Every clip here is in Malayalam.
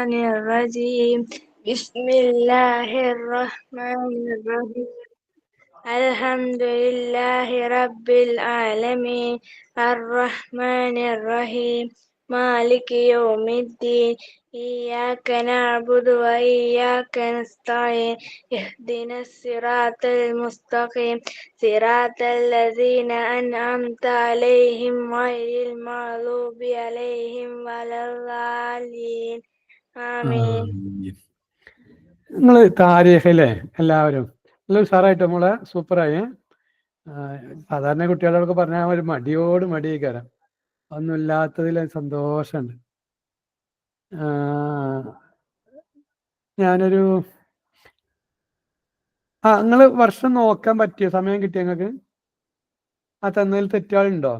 الرجيم بسم الله الرحمن الرحيم الحمد لله رب العالمين الرحمن الرحيم مالك يوم الدين إياك نعبد وإياك نستعين اهدنا الصراط المستقيم صراط الذين أنعمت عليهم غير المغضوب عليهم ولا الضالين آمين. നിങ്ങൾ താരീഖിലെ എല്ലാവരും നല്ല ഉഷാറായിട്ട് നമ്മളെ സൂപ്പറായി. സാധാരണ കുട്ടികളോടൊക്കെ പറഞ്ഞാൽ ഒരു മടിയായി കയറാം, ഒന്നുമില്ലാത്തതിൽ സന്തോഷമുണ്ട്. ഞാനൊരു നിങ്ങൾ വർഷം നോക്കാൻ പറ്റിയ സമയം കിട്ടിയ നിങ്ങൾക്ക്? ആ തന്നതിൽ തെറ്റുകളുണ്ടോ?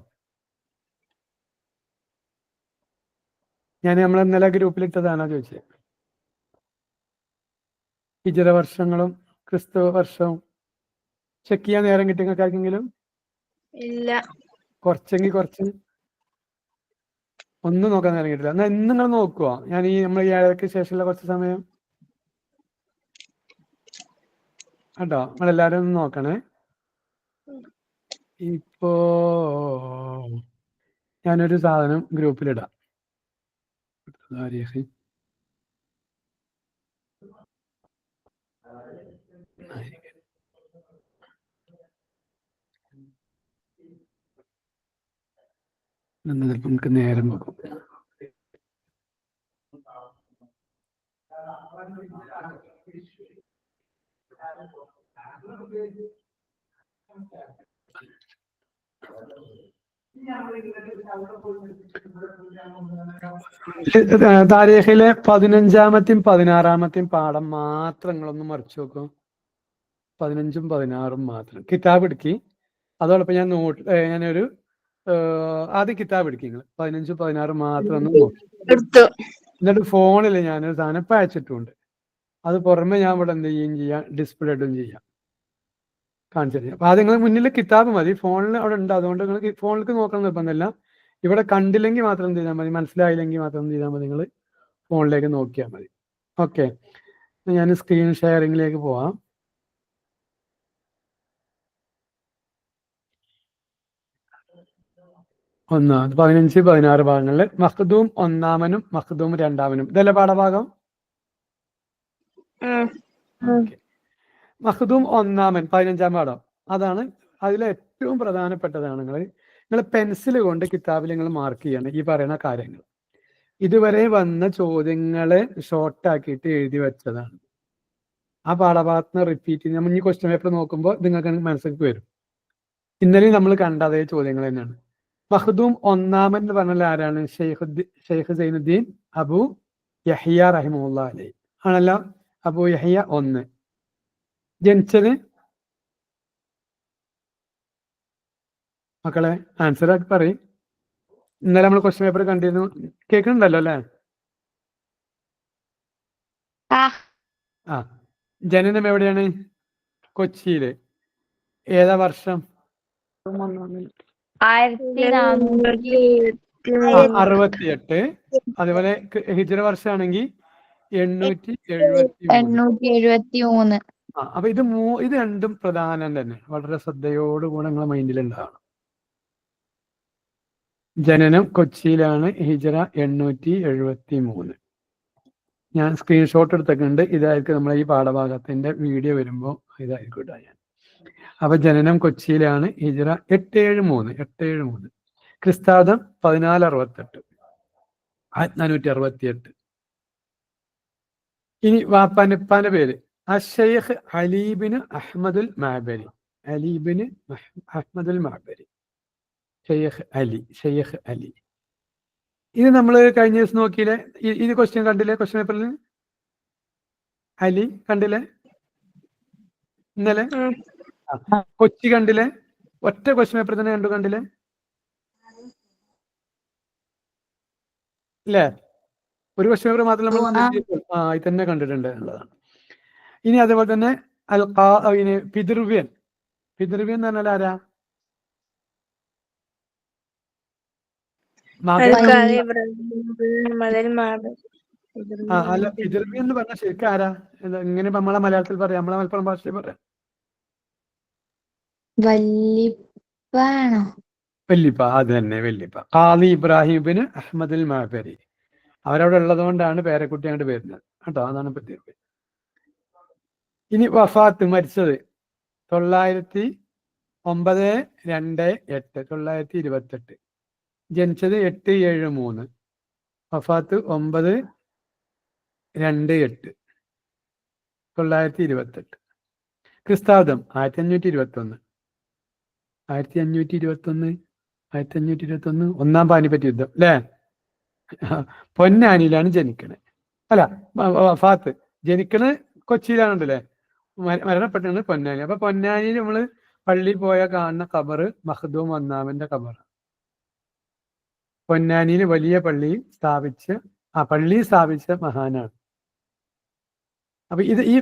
ഞാൻ നമ്മളെ ഇന്നലെ ഗ്രൂപ്പിലിട്ടതാണോ ചോദിച്ചത്? ഹിജ്റ വർഷങ്ങളും ക്രിസ്തു വർഷവും ചെക്ക് ചെയ്യാൻ നേരം കിട്ടിയ നിങ്ങൾക്ക് ആർക്കെങ്കിലും? ഇല്ല. കുറച്ച് ഒന്നും നോക്കാൻ നേരം കിട്ടില്ല. എന്നാൽ ഇന്ന് നിങ്ങൾ നോക്കുവോ? ഞാൻ ഈ നമ്മൾ ഈ 7:00-ക്ക് ശേഷമുള്ള കുറച്ച് സമയം കേട്ടോ, നിങ്ങളെല്ലാരും ഒന്ന് നോക്കണേ. ഇപ്പോ ഞാനൊരു സാധനം ഗ്രൂപ്പിലിടാം. നമുക്ക് നേരം നോക്കും. താരീഖിലെ 15-ാമത്തെയും 16-ാമത്തെയും പാഠം മാത്രം നിങ്ങളൊന്ന് മറിച്ചു നോക്കും. 15-ഉം 16-ഉം മാത്രം കിതാബ് എടുക്കി. അതോടൊപ്പം ഞാനൊരു ആദ്യം കിതാബ് എടുക്കി. നിങ്ങൾ 15-ഉം 16-ഉം മാത്രം ഒന്ന് നോക്കി. എന്നിട്ട് ഫോണിൽ ഞാനൊരു സാധനം ഇപ്പം അയച്ചിട്ടുണ്ട്. അത് പുറമെ ഞാൻ ഇവിടെ എന്ത് ചെയ്യുകയും ചെയ്യാം, ഡിസ്പ്ലേ ഇടുകയും ചെയ്യാം, കാണിച്ചു തരാം. അപ്പൊ ആദ്യം നിങ്ങൾ മുന്നിൽ കിതാബ് മതി. ഫോണിൽ അവിടെ ഉണ്ട്, അതുകൊണ്ട് നിങ്ങൾ ഫോണിലേക്ക് നോക്കണം നിർബന്ധമില്ല. ഇവിടെ കണ്ടില്ലെങ്കിൽ മാത്രം എന്ത് ചെയ്താൽ മതി, മനസ്സിലായില്ലെങ്കിൽ മാത്രം എന്ത് ചെയ്താൽ മതി, നിങ്ങൾ ഫോണിലേക്ക് നോക്കിയാൽ മതി. ഓക്കെ, ഞാൻ സ്ക്രീൻ ഷെയറിങ്ങിലേക്ക് പോവാം. ഒന്നാം 15-16 ഭാഗങ്ങളിൽ മഖ്ദൂം 1-ാമനും മഖ്ദൂം 2-ാമനും ഇതല്ലേ പാഠഭാഗം? മഖ്ദൂം 1-ാമൻ 15-ാം പാഠം അതാണ്. അതിലെ ഏറ്റവും പ്രധാനപ്പെട്ടതാണ്. നിങ്ങൾ പെൻസിൽ കൊണ്ട് കിതാബിൽ നിങ്ങൾ മാർക്ക് ചെയ്യണം ഈ പറയുന്ന കാര്യങ്ങൾ. ഇതുവരെ വന്ന ചോദ്യങ്ങളെ ഷോർട്ടാക്കിയിട്ട് എഴുതി വെച്ചതാണ്. ആ പാഠഭാഗത്ത് റിപ്പീറ്റ് ചെയ്ത് നമ്മൾ ഈ ക്വസ്റ്റ്യൻ പേപ്പർ നോക്കുമ്പോൾ നിങ്ങൾക്ക് മനസ്സിലേക്ക് വരും. ഇന്നലെ നമ്മൾ കണ്ട അതേ ചോദ്യങ്ങൾ തന്നെയാണ്. മഖ്ദൂം 1-ാമൻ എന്ന് പറഞ്ഞാൽ ആരാണ്? ഷെയ്ഖ് സൈനുദ്ദീൻ അബു യഹ്യ റഹിമഹുല്ലാഹി അലൈഹി ആണല്ലോ. അബു യഹ്യ 1 ജനിച്ചത് മക്കളെ ആൻസർ ആക്കി പറയും. ഇന്നലെ നമ്മൾ ക്വസ്റ്റ്യൻ പേപ്പർ കണ്ടിരുന്നു, കേൾക്കുന്നുണ്ടല്ലോ അല്ലേ? ജനനം എവിടെയാണ്? കൊച്ചിയില്. ഏതാ വർഷം? 68. അതുപോലെ ഹിജ്റ വർഷമാണെങ്കിൽ 873. അപ്പൊ ഇത് രണ്ടും പ്രധാനം തന്നെ. വളരെ ശ്രദ്ധയോടുകൂടെ നിങ്ങളെ മൈൻഡിലുണ്ടാവണം. ജനനം കൊച്ചിയിലാണ്, ഹിജ്റ 873. ഞാൻ സ്ക്രീൻഷോട്ട് എടുത്തിട്ടുണ്ട്. ഇതായിരിക്കും നമ്മളെ ഈ പാഠഭാഗത്തിന്റെ വീഡിയോ വരുമ്പോൾ ഇതായിരിക്കും ഇടാ ഞാൻ. അപ്പൊ ജനനം കൊച്ചിയിലാണ്, ഹിജ്റ 873. ക്രിസ്താബ്ദം 1468. 1468. ഇനി വാപ്പാന്റെ പേര് അഷെയ്ഖ് അലീബിന് അഹ്മദുൽ മഅബരി. അലീബിന് അഹ്മദുൽ മഅബരി. ഷെയ്ഖ് അലി. ഇത് നമ്മൾ കഴിഞ്ഞ ദിവസം നോക്കിയില്ലേ? ഇത് ക്വസ്റ്റ്യൻ കണ്ടില്ലേ? ക്വസ്റ്റ്യൻ പേപ്പറിൽ അലി കണ്ടില്ലേ ഇന്നലെ? കൊച്ചി കണ്ടില്ലേ? ഒറ്റ ക്വസ്റ്റ്യൻ പേപ്പർ തന്നെ കണ്ടില്ലേ? ഇല്ലേ? ഒരു ക്വസ്റ്റ്യൻ പേപ്പർ മാത്രം നമ്മൾ ഇത് തന്നെ കണ്ടിട്ടുണ്ട് എന്നുള്ളതാണ്. ഇനി അതേപോലെ തന്നെ പിതൃവ്യൻ എന്ന് പറഞ്ഞാൽ ആരാ? അല്ല പിതൃവ്യ എന്ന് പറഞ്ഞാൽ ശരിക്കും ആരാ? ഇങ്ങനെ നമ്മളെ മലയാളത്തിൽ പറയാം, നമ്മളെ മലപ്പുറം ഭാഷയിൽ പറയാം. വല്ലിപ്പാണോ? വല്ലിപ്പ, അത് തന്നെ വല്ലിപ്പ. ഖാദി ഇബ്രാഹിം ബിൻ അഹ്മദുൽ മാബരി. അവരവിടെ ഉള്ളത് കൊണ്ടാണ് പേരക്കുട്ടി അങ്ങോട്ട് വരുന്നത് കേട്ടോ. അതാണ് പിതൃവ്യ. ഇനി വഫാത്ത്, മരിച്ചത് 9/2/8 928. ജനിച്ചത് 873. വഫാത്ത് 9/2/8 928. ക്രിസ്താബ്ദം 1521. 1521 ഒന്നാം പാനിപ്പറ്റ് യുദ്ധം അല്ലേ? പൊന്നാനിയിലാണ് ജനിക്കണേ. അല്ല, വഫാത്ത് ജനിക്കണത് കൊച്ചിയിലാണുണ്ടല്ലേ, മരണപ്പെട്ടത് പൊന്നാനി. അപ്പൊ പൊന്നാനിയിൽ നമ്മള് പള്ളിയിൽ പോയാൽ കാണുന്ന ഖബറ് മഖ്ദൂം ഒന്നാമന്റെ ഖബറ്. പൊന്നാനിയിൽ വലിയ പള്ളി സ്ഥാപിച്ച മഹാനാണ്. അപ്പൊ ഈ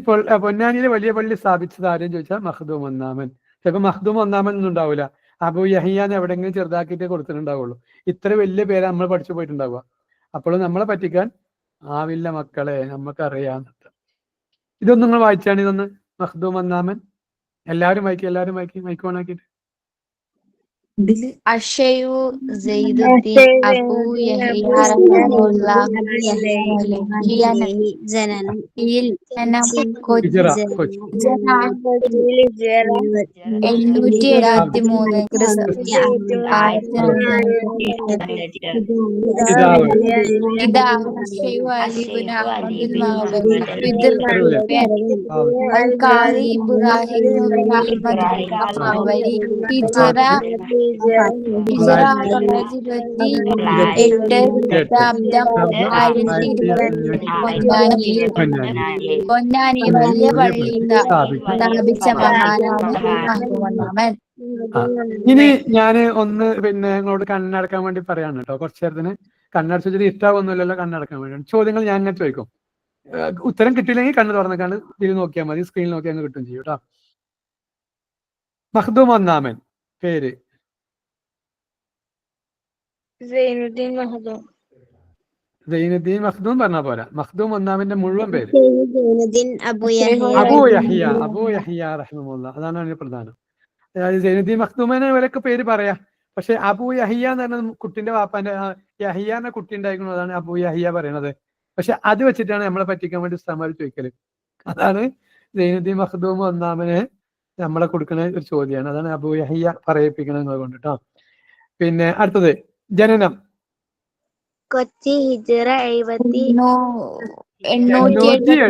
പൊന്നാനിയിൽ വലിയ പള്ളി സ്ഥാപിച്ചത് ആരെയും ചോദിച്ചാൽ മഖ്ദൂം ഒന്നാമൻ. ചിലപ്പോൾ മഖ്ദൂം ഒന്നാമൻ ഒന്നും ഉണ്ടാവില്ല, അബൂ യഹിയാന്ന് എവിടെയെങ്കിലും ചെറുതാക്കിയിട്ടേ കൊടുത്തിട്ടുണ്ടാവുള്ളൂ. ഇത്ര വലിയ പേര് നമ്മൾ പഠിച്ചു പോയിട്ടുണ്ടാവുക. അപ്പോഴും നമ്മളെ പറ്റിക്കാൻ ആവില്ല മക്കളെ, നമുക്കറിയാം. ഇതൊന്നും നിങ്ങൾ വായിച്ചാണ്, ഇതൊന്ന് മഖ്ദൂം ഒന്നാമൻ. എല്ലാവരും വായിക്കും, മൈക്ക് ഓണാക്കിയിട്ട്. അഷയു സൈദുദ്ദീൻ അബൂ യഹ്യ റഹിമഹുല്ലാഹ് ജനനം കൊച്ചി 873 പിതാവ് അഷയു അലി ഇബ്നു അഹ്മദുൽ മാബരി. പിതൃവ്യൻ അൽ ഖാദി ഇബ്രാഹിം ഇബ്നു അഹ്മദ് മാബരി. ഹിജ്റ 1928. ശതാബ്ദം 1022. പൊന്നാനി വലിയ പള്ളി സ്ഥാപിച്ച മഹാനാണ് മഖ്ദൂം ഒന്നാമൻ. ഇനി ഞാന് ഒന്ന് നിങ്ങളോട് കണ്ണടക്കാൻ വേണ്ടി പറയാണ് കേട്ടോ. കുറച്ചു നേരത്തിന് കണ്ണടച്ചിട്ട് ഇഷ്ടാവൊന്നുമില്ലല്ലോ, കണ്ണടക്കാൻ വേണ്ടി ചോദ്യങ്ങൾ ഞാൻ അങ്ങനെ ചോദിക്കും. ഉത്തരം കിട്ടിയില്ലെങ്കിൽ കണ്ണ് തുറന്നേക്കാണ്ട് ഇതിൽ നോക്കിയാൽ മതി, സ്ക്രീനിൽ നോക്കി അങ്ങ് കിട്ടും ചെയ്യും കേട്ടോ. മഖ്ദൂം ഒന്നാമൻ പേര്? സൈനുദ്ദീൻ മഖ്ദൂം. സൈനുദ്ദീൻ മഖ്ദൂം പറഞ്ഞാൽ പോരാ, മഖ്ദൂം ഒന്നാമന്റെ മുഴുവൻ പേര് അബൂ യഹ്യ റഹിമഹുല്ലാഹ്. അതാണ് അതിന് പ്രധാനം. അതായത് സൈനുദ്ദീൻ മഖ്ദൂമിനെ ഇവരൊക്കെ പേര് പറയാ, പക്ഷെ അബൂ യഹ്യ എന്ന് പറഞ്ഞ കുട്ടിന്റെ വാപ്പാന്റെ യഹ്യ എന്ന കുട്ടി ഉണ്ടായിരിക്കണം, അതാണ് അബൂ യഹ്യ പറയണത്. പക്ഷെ അത് വെച്ചിട്ടാണ് നമ്മളെ പറ്റിക്കാൻ വേണ്ടി ഉസ്താദ്മാർ ചോദിക്കല്. അതാണ് സൈനുദ്ദീൻ മഖ്ദൂം ഒന്നാമനെ നമ്മളെ കൊടുക്കുന്ന ഒരു ചോദ്യമാണ്. അതാണ് അബൂ യഹ്യ പറയിപ്പിക്കണത് കൊണ്ട് കേട്ടോ. പിന്നെ അടുത്തത് ജനനം കൊച്ചി ഹിജ്റ 863.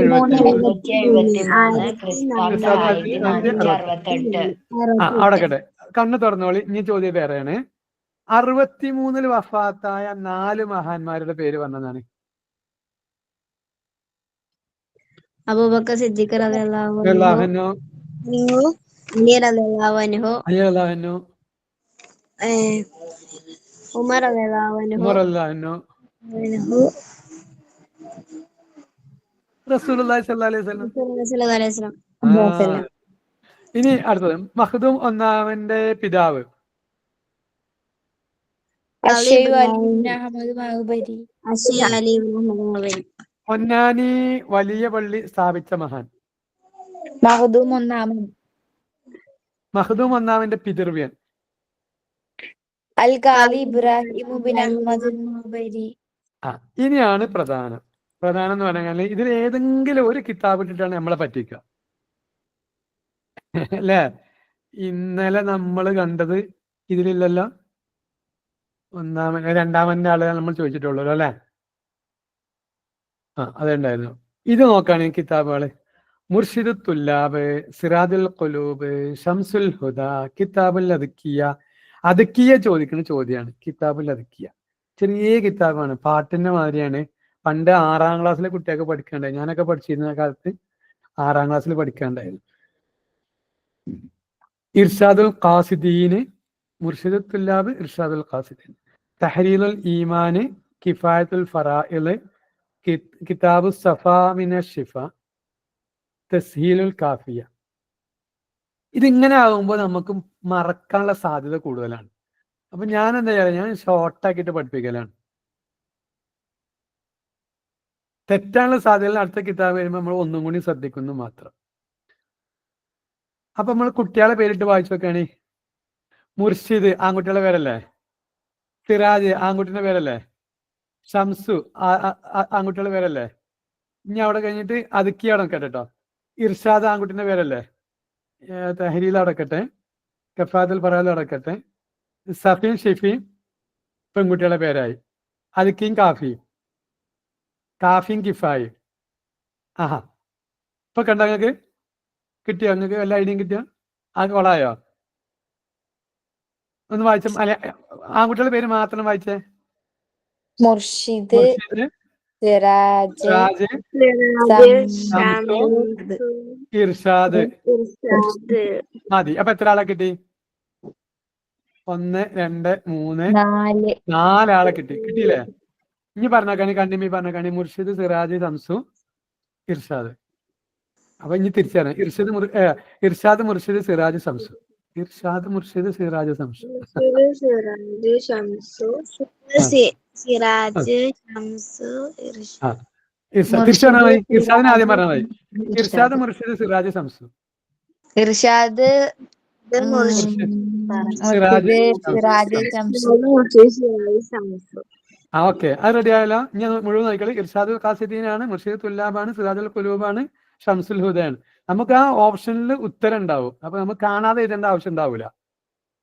അവിടെ കേട്ടെ. കണ്ണ് തുറന്നോളി. ഇനി ചോദ്യം വേറെയാണ്. 63 വഫാത്തായ 4 മഹാന്മാരുടെ പേര് പറഞ്ഞതാണ്. അബൂബക്കർ സിദ്ദീഖ് റളിയല്ലാഹു അൻഹു, അലി റളിയല്ലാഹു അൻഹു, ഉമർ റളിയല്ലാഹു അൻഹു, റസൂലുള്ളാഹി സ്വല്ലല്ലാഹു അലൈഹി വസല്ലം. ഇനി അടുത്തത് മഖ്ദൂം ഒന്നാമന്റെ പിതാവ്? അഷയു അലി ഇബ്നു അഹ്മദ് മാബരി. പൊന്നാനി വലിയ പള്ളി സ്ഥാപിച്ച മഹാൻ? മഖ്ദൂം ഒന്നാമൻ. മഖ്ദൂം ഒന്നാമന്റെ പിതൃവ്യൻ? അൽ ഖാദി ഇബ്രാഹിം ഇബ്നു അഹ്മദ് മാബരി. ഇനിയാണ് പ്രധാനം എന്ന് പറഞ്ഞാൽ ഇതിൽ ഏതെങ്കിലും ഒരു കിതാബ് ഇട്ടിട്ടാണ് നമ്മളെ പറ്റിക്കുക അല്ലേ? ഇന്നലെ നമ്മൾ കണ്ടത് ഇതിലില്ലല്ലോ. രണ്ടാമന്റെ ആളെ നമ്മൾ ചോദിച്ചിട്ടുള്ളൂ അല്ലേ? അതുണ്ടായിരുന്നു. ഇത് നോക്കുകയാണെങ്കിൽ കിതാബുകള് മുർഷിദു തുല്ലാബ്, സിറാജുൽ ഖുലൂബ്, ഷംസുൽ ഹുദ, കിതാബുൽ അദ്ക്കിയ ചോദിക്കുന്ന ചോദ്യമാണ്. കിതാബുൽ അദ്ക്കിയ ചെറിയ കിതാബാണ്, പാട്ടിന്റെ മാതിരിയാണ്. പണ്ട് 6ാം ക്ലാസ്സിലെ കുട്ടിയൊക്കെ പഠിക്കാണ്ടായി. ഞാനൊക്കെ പഠിച്ചിരുന്ന കാലത്ത് 6ാം ക്ലാസ്സിൽ പഠിക്കാണ്ടായിരുന്നു. ഇർഷാദുൽ ഖാസിദീന്, മുർഷിദു തുല്ലാബ്, ഇർഷാദുൽ ഖാസിദീൻ, തഹ്രീലുൽ ഈമാന്, കിഫായത്തുൽ ഫറാഇൽ, കിതാബു സഫാ മിനശ് ശിഫ, തസ്ഹീലുൽ കാഫിയ. ഇതിങ്ങനെ ആകുമ്പോൾ നമുക്ക് മറക്കാനുള്ള സാധ്യത കൂടുതലാണ്. അപ്പൊ ഞാൻ എന്താ ചെയ്യാറ്, ഞാൻ ഷോർട്ടാക്കിയിട്ട് പഠിപ്പിക്കലാണ്. തെറ്റാനുള്ള സാധ്യതകൾ അടുത്ത കിതാബ് വരുമ്പോൾ നമ്മൾ ഒന്നും കൂടി ശ്രദ്ധിക്കുന്നു മാത്രം. അപ്പൊ നമ്മൾ കുട്ടികളെ പേരിട്ട് വായിച്ചു നോക്കുകയാണ്. മുർഷിദ് ആൺകുട്ടികളുടെ പേരല്ലേ? സിറാജ് ആൺകുട്ടിയുടെ പേരല്ലേ? ഷംസു ആൺകുട്ടികളുടെ പേരല്ലേ? ഇനി അവിടെ കഴിഞ്ഞിട്ട് അതുക്കി അവിടെ കേട്ടോ. ഇർഷാദ് ആൺകുട്ടിന്റെ പേരല്ലേ? തഹരീൽ അടക്കട്ടെ, കഫാദുൽ ഫറാൽ അടക്കട്ടെ, സഫീൻ ഷിഫീൻ പെൺകുട്ടികളുടെ പേരായി. അതുക്കിയും കാഫിയും, കാഫിയും കിഫായും. ആഹാ, ഇപ്പൊ കണ്ടോ? നിങ്ങൾക്ക് കിട്ടിയോ? നിങ്ങൾക്ക് എല്ലാ ഐഡിയയും കിട്ടിയോ? ആ കൊളായോ? ഒന്ന് വായിച്ച ആൺകുട്ടികളുടെ പേര് മാത്രം വായിച്ചേ. മുർഷിദ്, മുർഷിദ്, സിറാജ്, സിറാജ്, ഷംസു, ഇർഷാദ് മതി. അപ്പൊ എത്ര ആളെ കിട്ടി? 1 2 3 4 ആളെ കിട്ടി. കിട്ടിയില്ലേ? ഇനി പറഞ്ഞേക്കാണി, കണ്ടിമി പറഞ്ഞേക്കാണി. മുർഷിദ്, സിറാജ്, ഷംസു, ഇർഷാദ്. അപ്പൊ ഇനി തിരിച്ചാണ്. ഇർഷാദ്, മുർഷിദ്, സിറാജ്, ഷംസു. ഇർഷാദ്, മുർഷിദ്, സിറാജ്, ഷംസു. തിരിച്ചാണ് മതി. ഇർഷാദിനെ ആദ്യം പറഞ്ഞാൽ മതി. ഇർഷാദ്, മുർഷിദ്, സിറാജ്, ഷംസു. ഇർഷാദ്, സിറാജ്, ഷംസു. ഓക്കെ, അത് റെഡി ആയല്ലോ. ഇനി മുഴുവൻ നോക്കിക്കളി. ഇർഷാദുൽ ഖാസിദീനാണ്, മുർഷിദ് തുല്ലാബാണ്, സിറാജുൽ ഖുലൂബാണ്, ഷംസുൽ ഹുദയാണ്. നമുക്ക് ആ ഓപ്ഷനിൽ ഉത്തരം ഉണ്ടാവും. അപ്പൊ നമുക്ക് കാണാതെ എഴുതേണ്ട ആവശ്യം ഉണ്ടാവില്ല.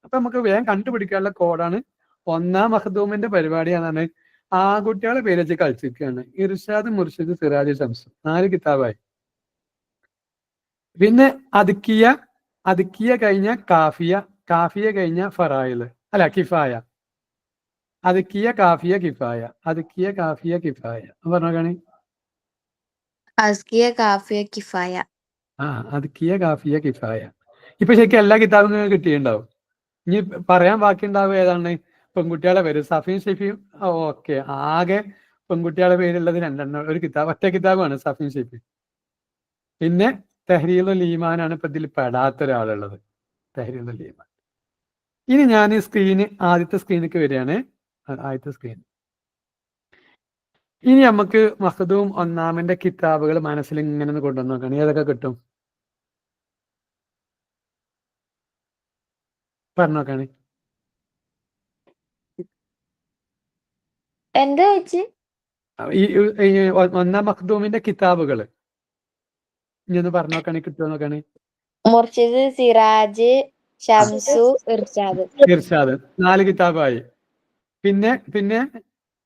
അപ്പൊ നമുക്ക് വേഗം കണ്ടുപിടിക്കാനുള്ള കോഡാണ്. 1-ാം മഖ്ദൂമിന്റെ പരിപാടിയാണ്. ആൺകുട്ടികളെ പേര് വെച്ച് കളിച്ചിരിക്കുകയാണ്. ഇർഷാദ്, മുർഷിദ്, സിറാജ്, ഷംസു. 4 കിതാബായി. പിന്നെ അതുക്കിയ കഴിഞ്ഞ കാഫിയ, കാഫിയ കഴിഞ്ഞ ഫറായില്, അല്ല കിഫായ. അതുക്കിയ, കാഫിയ, കിഫായ. അതുക്കിയ, കാഫിയ, കിഫായ. പറഞ്ഞോക്കാണ്. അസ്കിയ, കാഫിയ, കിഫായ. അതുക്കിയ, കാഫിയ, കിഫായ. ഇപ്പൊ ശരിക്കും എല്ലാ കിതാബും കിട്ടിയിട്ടുണ്ടാവും. ഇനി പറയാൻ ബാക്കി ഉണ്ടാവുക ഏതാണ്? പെൺകുട്ടികളെ പേര് സഫീൻ ഷെഫിയും. ഓക്കെ, ആകെ പെൺകുട്ടികളെ പേരുള്ളത് 2 ഒരു കിതാബ്, ഒറ്റ കിതാബാണ് സഫീൻ ഷെഫി. പിന്നെ തഹ്രീറുൽ ഈമാനാണ് ഇപ്പൊ ഇതിൽ പെടാത്ത ഒരാളുള്ളത്, തഹ്രീറുൽ ഈമാൻ. ഇനി ഞാൻ ഈ ആദ്യത്തെ സ്ക്രീനിലേക്ക് വരികയാണ്. ആദ്യത്തെ സ്ക്രീൻ. ഇനി നമുക്ക് മഖ്ദൂം 1-ാമിന്റെ കിതാബുകൾ മനസ്സിൽ ഇങ്ങനെ ഒന്ന് കൊണ്ടുവന്ന് നോക്കണം. ഏതൊക്കെ കിട്ടും പറഞ്ഞോക്കാണ്. എന്താ വെച്ച് ഈ 1-ാം മഖ്ദൂമിന്റെ കിതാബുകൾ ഇനി ഒന്ന് പറഞ്ഞോക്കാണ്. കിട്ടുമോ നോക്കാണ്. മുർഷിദ്, സിറാജ്, ഷംസു, ഇർഷാദ്. 4 കിതാബായി. പിന്നെ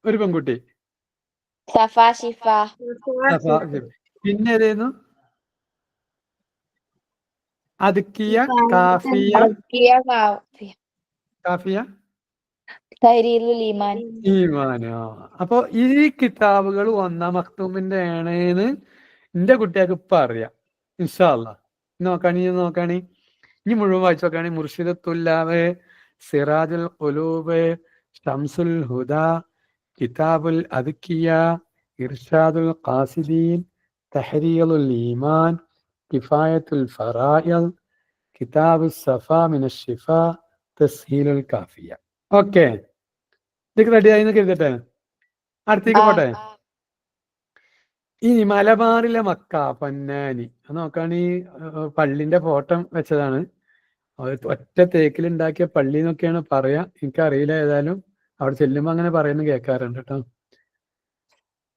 ഒരു പെൺകുട്ടി, സഫ, ഷിഫ. പിന്നെ ഏതായിരുന്നു? അതുക്കിയ, കാഫിയ, തഹ്രീറുൽ ഈമാൻ. ഈമാനോ. അപ്പൊ ഈ കിതാബുകൾ 1-ാം മഖ്ദൂമിന്റെ ആണെന്ന് എന്റെ കുട്ടികൾക്ക് ഇപ്പൊ അറിയാം. ഇൻഷാ അല്ലാഹ്. നോക്കാണി. ഇനി മുഴുവൻ വായിച്ചു നോക്കാണി. മുർഷിദ് തുല്ലാബ്, സിറാജുൽ ഖുലൂബ്, ഷംസുൽ ഹുദ, കിതാബുൽ അതുക്കിയ, ഇർഷാദുൽ ഖാസിദീൻ, തഹ്രീറുൽ ഈമാൻ, കിഫായത്തുൽ ഫറായിൽ, കിതാബുൽ സഫാ മിനശ് ശിഫാ, തസ്ഹീലുൽ കാഫിയ. ഓക്കെ, ഇതൊക്കെ റെഡി ആയി കരുതട്ടെ. അടുത്തേക്ക് പോട്ടെ. ഈ മലബാറിലെ മക്ക, പൊന്നാനി നോക്കാണ്. ഈ പള്ളിന്റെ ഫോട്ടോ വെച്ചതാണ്. ഒറ്റ തേക്കിലുണ്ടാക്കിയ പള്ളി എന്നൊക്കെയാണ് പറയാ. എനിക്കറിയില്ല. ഏതായാലും അവിടെ ചെല്ലുമ്പോ അങ്ങനെ പറയുന്നത് കേൾക്കാറുണ്ട് കേട്ടോ.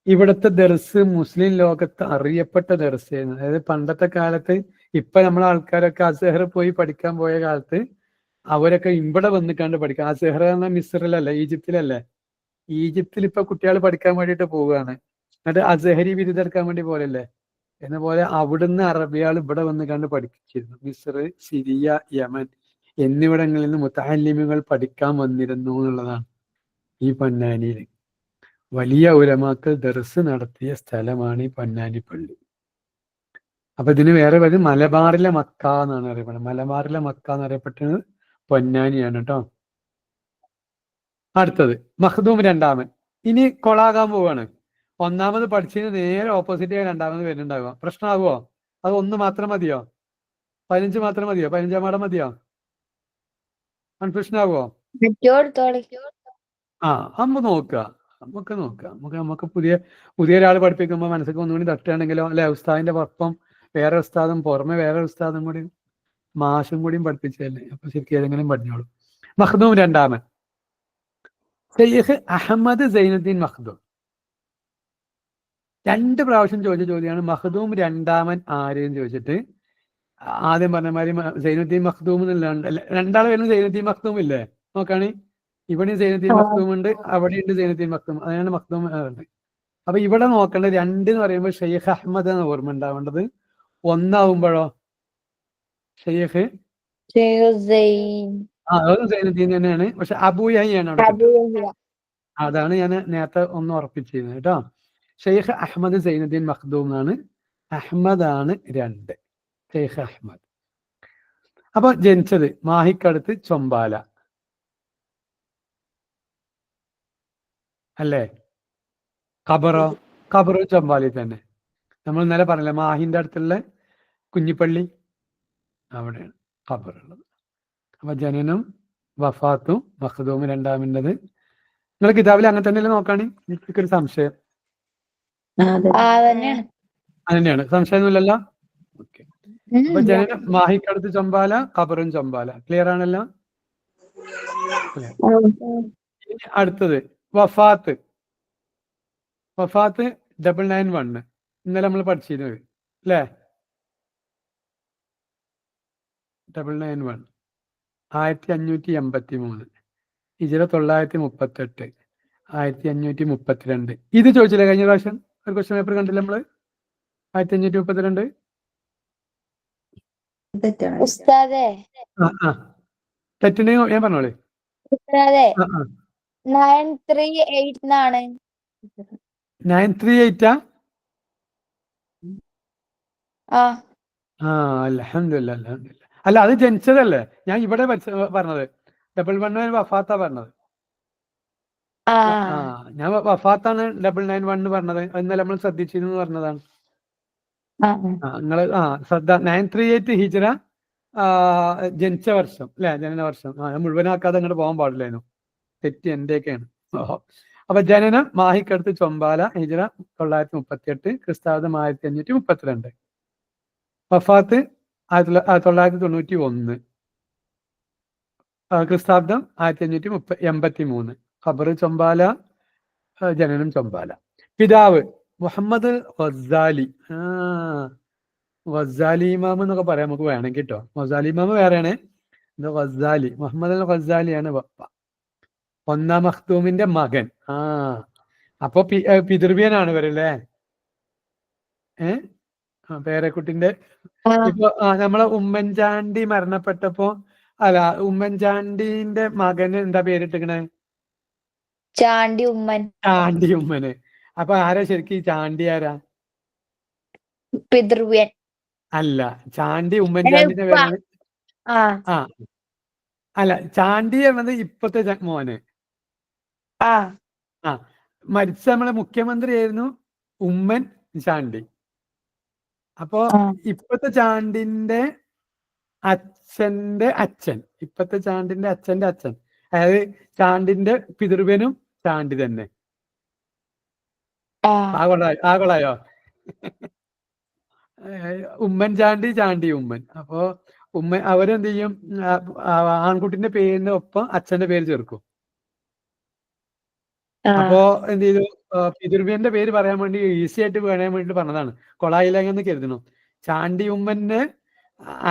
ഇവിടുത്തെ ദർസ് മുസ്ലിം ലോകത്ത് അറിയപ്പെട്ട ദർസായിരുന്നു. അതായത് പണ്ടത്തെ കാലത്ത്, ഇപ്പൊ നമ്മളെ ആൾക്കാരൊക്കെ അസ്ഹർ പോയി പഠിക്കാൻ പോയ കാലത്ത് അവരൊക്കെ ഇവിടെ വന്നിക്കാണ്ട് പഠിക്കാം. അസ്ഹർ എന്ന മിസ്റിലല്ലേ, ഈജിപ്തിലല്ലേ. ഈജിപ്തിൽ ഇപ്പൊ കുട്ടികൾ പഠിക്കാൻ വേണ്ടിയിട്ട് പോവുകയാണ്. എന്നിട്ട് അസ്ഹരി ബിരുദെടുക്കാൻ വേണ്ടി പോലല്ലേ എന്ന പോലെ അവിടുന്ന് അറബിയാൾ ഇവിടെ വന്ന് കണ്ട് പഠിപ്പിച്ചിരുന്നു. മിസ്ർ, സിറിയ, യമൻ എന്നിവിടങ്ങളിൽ നിന്ന് മുത്തഅല്ലിമുകൾ പഠിക്കാൻ വന്നിരുന്നു എന്നുള്ളതാണ് ഈ പൊന്നാനിയിൽ. വലിയ ഉലമാക്കൾ ദർസ് നടത്തിയ സ്ഥലമാണ് ഈ പൊന്നാനി പള്ളി. അപ്പൊ ഇതിന് വേറെ പേര് മലബാറിലെ മക്ക എന്നാണ് അറിയപ്പെടുന്നത്. മലബാറിലെ മക്ക എന്നറിയപ്പെട്ടത് പൊന്നാനിയാണ് കേട്ടോ. അടുത്തത് മഖ്ദൂം 2-ാമൻ. ഇനി കൊളാകാൻ പോവാണ്. 1-ാമത് പഠിച്ചതിന് നേരെ ഓപ്പോസിറ്റ് 2-ാമത് വരുന്നുണ്ടാവുക. പ്രശ്നമാകുമോ? അത് 1 മാത്രം മതിയോ? 15 മാത്രം മതിയോ? 15-ാം പാഠം മതിയോ? കൺഫ്യൂഷൻ ആകുമോ? അമ്മ നോക്കുക. നമുക്ക് നോക്കാം. നമുക്ക് പുതിയ ഒരാൾ പഠിപ്പിക്കുമ്പോൾ മനസ്സിൽ ഒന്നുകൂടി തട്ടുകയാണെങ്കിലോ, അല്ലെ? ഉസ്താദിന്റെ ഒപ്പം വേറെ ഉസ്താദും പുറമെ വേറെ ഉസ്താദും കൂടി മാഷും കൂടിയും പഠിപ്പിച്ചതല്ലേ, അപ്പൊ ശരിക്കും ഏതെങ്കിലും പഠിഞ്ഞോളൂ. മഖ്ദൂം രണ്ടാമൻ ഷെയ്ഖ് അഹമ്മദ് സൈനുദ്ദീൻ മഖ്ദൂം. 2 പ്രാവശ്യം ചോദിച്ച ചോദ്യമാണ്. മഖ്ദൂം രണ്ടാമൻ ആരെയും ചോദിച്ചിട്ട് ആദ്യം പറഞ്ഞ മാതിരി സൈനുദ്ദീൻ മഖ്ദൂം രണ്ടാൾ വരുന്ന സൈനുദ്ദീൻ മഖ്ദൂം ഇല്ലേ? നോക്കാണ്, ഇവിടെയും സൈനുദ്ദീൻ മഖ്ദൂം ഉണ്ട്, അവിടെയുണ്ട് സൈനുദ്ദീൻ മഖ്ദൂം. അതാണ് മഖ്ദൂം. അപ്പൊ ഇവിടെ നോക്കേണ്ടത് 2 എന്ന് പറയുമ്പോൾ ഷെയ്ഖ് അഹമ്മദ് എന്ന് ഓർമ്മ ഉണ്ടാവേണ്ടത്. 1 ആവുമ്പോഴോ ഷെയ്ഖ് അതും സൈനുദ്ദീൻ തന്നെയാണ്, പക്ഷെ അബൂ യഹ്യ ആണ് അവിടെ കിട്ടുക. അതാണ് ഞാൻ നേരത്തെ ഒന്ന് ഉറപ്പിച്ചിരുന്നത് കേട്ടോ. ഷെയ്ഖ് അഹമ്മദ് സൈനുദ്ദീൻ മഖ്ദൂം എന്നാണ്. അഹമ്മദ് ആണ് 2, ഷെയ്ഖ് അഹമ്മദ്. അപ്പൊ ജനിച്ചത് മാഹിക്കടുത്ത് ചൊമ്പാല അല്ലേ? ഖബറും ചൊമ്പാലി തന്നെ. നമ്മൾ ഇന്നലെ പറഞ്ഞില്ലേ, മാഹിന്റെ അടുത്തുള്ള കുഞ്ഞിപ്പള്ളി, അവിടെയാണ് ഖബറുള്ളത്. അപ്പൊ ജനനം വഫാത്തും മഖ്ദൂം രണ്ടാമിൻ്റെത് നിങ്ങൾ കിതാബിൽ അങ്ങനെ തന്നെയല്ലേ നോക്കാണ്? എനിക്കൊരു സംശയം. അതന്നെയാണ്, സംശയമൊന്നുമില്ലല്ലോ? ഓക്കെ. അപ്പൊ ജനനം മാഹിക്കടുത്ത് ചൊമ്പാല, ഖബറും ചൊമ്പാല. ക്ലിയർ ആണല്ലോ? അടുത്തത് വഫാത്ത്. 991 ഇന്നലെ നമ്മൾ പഠിച്ചിരുന്നത് അല്ലേ? 991 1583, ഹിജ്റ 938, 1532. ഇത് ചോദിച്ചില്ലേ കഴിഞ്ഞ പ്രാവശ്യം? ഒരു ക്വസ്റ്റ്യൻ പേപ്പർ കണ്ടില്ല നമ്മള്? 1532. തെറ്റുണ്ടെങ്കിൽ ഞാൻ പറഞ്ഞോളേ. 938 അൽഹംദുലില്ലാ. അല്ല, അത് ജനിച്ചതല്ലേ? ഞാൻ ഇവിടെ പറഞ്ഞത് 111 വഫാത്താ പറഞ്ഞത്. ഞാൻ വഫാത്താണ് 991 പറഞ്ഞത്. ഇന്നലെ നമ്മൾ ശ്രദ്ധിച്ചിരുന്നു പറഞ്ഞതാണ്. നിങ്ങള് ശ്രദ്ധ. 938 ഹിജ്റ ജനിച്ച വർഷം അല്ലെ? ജനന വർഷം. മുഴുവനാക്കാതെ അങ്ങോട്ട് പോകാൻ പാടില്ലായിരുന്നു. തെറ്റ് എന്റെയൊക്കെയാണ്. അപ്പൊ ജനനം മാഹിക്കടുത്ത് ചൊമ്പാല, ഹിജ്റ 938, ക്രിസ്താബ്ദം 1532. വഫാത്ത് 1991, ക്രിസ്താബ്ദം 1583. ഖബർ ചൊമ്പാല, ജനനം ചൊമ്പാല. പിതാവ് മുഹമ്മദ് ഗസാലി. ഗസാലി ഇമാം എന്നൊക്കെ പറയാം നമുക്ക് വേണമെങ്കിൽ കേട്ടോ. ഗസാലി ഇമാം വേറെയാണ്, ഇത് ഗസാലി. മുഹമ്മദ് അൽ ഗസാലിയാണ് പപ്പ. 1-ാം മഖ്ദൂമിന്റെ മകൻ. അപ്പൊ പിതൃവ്യനാണ് ഇവരല്ലേ? പേരക്കുട്ടിന്റെ ഇപ്പൊ നമ്മളെ ഉമ്മൻചാണ്ടി മരണപ്പെട്ടപ്പോ, അല്ല, ഉമ്മൻചാണ്ടിന്റെ മകന് എന്താ പേരിട്ടിക്കണേ? ചാണ്ടി ഉമ്മന്. അപ്പൊ ആരാ ശരിക്കും ചാണ്ടി? ആരാ? പിതൃവ്യൻ. അല്ല, ചാണ്ടി ഉമ്മൻചാണ്ടിന്റെ പേരാണ്. അല്ല, ചാണ്ടി എന്നത് ഇപ്പത്തെ മോന്. മരിച്ച നമ്മളെ മുഖ്യമന്ത്രി ആയിരുന്നു ഉമ്മൻ ചാണ്ടി. അപ്പോ ഇപ്പത്തെ ചാണ്ടിന്റെ അച്ഛന്റെ അച്ഛൻ, ഇപ്പത്തെ ചാണ്ടിന്റെ അച്ഛന്റെ അച്ഛൻ, അതായത് ചാണ്ടിന്റെ പിതൃവ്യനും ചാണ്ടി തന്നെ. ആകൊളായോ? ഉമ്മൻചാണ്ടി, ചാണ്ടി ഉമ്മൻ. അപ്പോ അവരെന്ത് ചെയ്യും? ആൺകുട്ടിന്റെ പേരിന് ഒപ്പം അച്ഛന്റെ പേര് ചേർക്കും. അപ്പോ എന്ത് ചെയ്തു? പിതൃവ്യന്റെ പേര് പറയാൻ വേണ്ടി ഈസി ആയിട്ട് പറയാൻ വേണ്ടി പറഞ്ഞതാണ്. കൊളായില്ലെന്ന് കരുതണം. ചാണ്ടി ഉമ്മന്റെ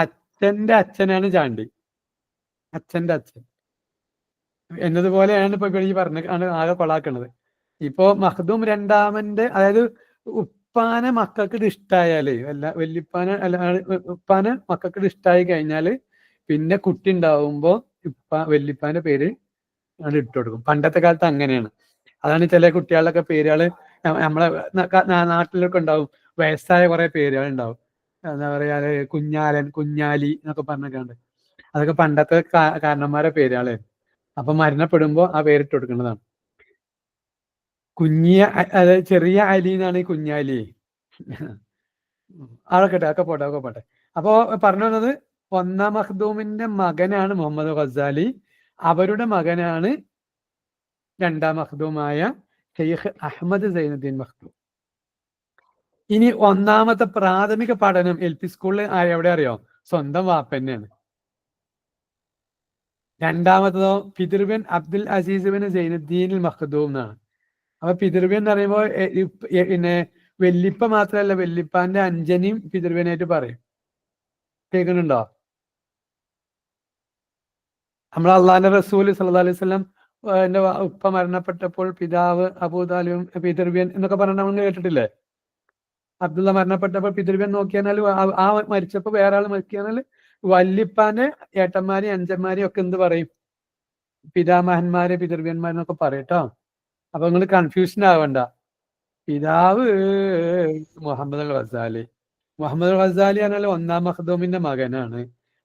അച്ഛന്റെ അച്ഛനാണ് ചാണ്ടി, അച്ഛന്റെ അച്ഛൻ എന്നതുപോലെയാണ് ഇപ്പൊ ഈ പറഞ്ഞ ആകെ കൊളാക്കണത്. ഇപ്പോ മഖ്ദൂം രണ്ടാമന്റെ, അതായത് ഉപ്പാനെ മക്കൾക്ക് ഇത് ഇഷ്ടായാലേ, ഉപ്പാനെ മക്കൾക്ക് ഇത് ഇഷ്ടായി കഴിഞ്ഞാല് പിന്നെ കുട്ടി ഉണ്ടാവുമ്പോ വല്യപ്പാന്റെ പേര് അത് ഇട്ട് കൊടുക്കും. പണ്ടത്തെ കാലത്ത് അങ്ങനെയാണ്. അതാണ് ചില കുട്ടികളുടെ പേരുകള് നമ്മളെ നാട്ടിലൊക്കെ ഉണ്ടാവും. വയസ്സായ കുറെ പേരുകൾ ഉണ്ടാവും. എന്താ പറയാ, കുഞ്ഞാലൻ, കുഞ്ഞാലി എന്നൊക്കെ പറഞ്ഞൊക്കെയുണ്ട്. അതൊക്കെ പണ്ടത്തെ കാരണന്മാരെ പേരുകളെ. അപ്പൊ മരണപ്പെടുമ്പോ ആ പേരിട്ട് കൊടുക്കുന്നതാണ്. അതായത് ചെറിയ അലി എന്നാണ് ഈ കുഞ്ഞാലി. അതൊക്കെ പോട്ടെ. അപ്പോ പറഞ്ഞു വന്നത്, 1-ാം മഖ്ദൂമിന്റെ മകനാണ് മുഹമ്മദ് ഗസാലി. അവരുടെ മകനാണ് 2-ാം മഖ്ദൂമായ ഷെയ്ഖ് അഹമ്മദ് സൈനുദ്ദീൻ മഖ്ദൂം. ഇനി ഒന്നാമത്തെ പ്രാഥമിക പഠനം LP സ്കൂളിൽ എവിടെ അറിയോ? സ്വന്തം വാപ്പ തന്നെയാണ്. രണ്ടാമത്തതോ പിതൃവ്യൻ അബ്ദുൽ അസീസ് ബിൻ സൈനുദ്ദീൻ മഖ്ദൂം എന്നാണ്. അപ്പൊ പിതൃവ്യൻ എന്ന് പറയുമ്പോൾ പിന്നെ വെല്ലിപ്പ മാത്രമല്ല, വെല്ലിപ്പാന്റെ അഞ്ജനിയും പിതൃവ്യനായിട്ട് പറയും. കേൾക്കുന്നുണ്ടോ? നമ്മൾ അള്ളാഹിന്റെ റസൂൽ സല്ലല്ലാഹു അലൈഹി വസല്ലം എന്റെ ഉപ്പ മരണപ്പെട്ടപ്പോൾ പിതാവ് അബൂതാലിബും പിതൃവ്യൻ എന്നൊക്കെ പറഞ്ഞാൽ നമ്മൾ കേട്ടിട്ടില്ലേ? അബ്ദുള്ള മരണപ്പെട്ടപ്പോൾ പിതൃവ്യൻ നോക്കിയാൽ ആ മരിച്ചപ്പോൾ വേറെ ആൾ മരിക്കാൽ വല്ലിപ്പാന്റെ ഏട്ടന്മാരെയും അഞ്ചന്മാരെയും ഒക്കെ എന്ത് പറയും? പിതാമഹന്മാരെ പിതൃവ്യന്മാരെന്നൊക്കെ പറയും കേട്ടോ. അപ്പൊ നിങ്ങൾ കൺഫ്യൂഷൻ ആവണ്ട. പിതാവ് മുഹമ്മദ് അൽ ഗസാലി. മുഹമ്മദ് അൽ ഗസാലി പറഞ്ഞാൽ ഒന്നാം മഖ്ദൂമിന്റെ മകനാണ്.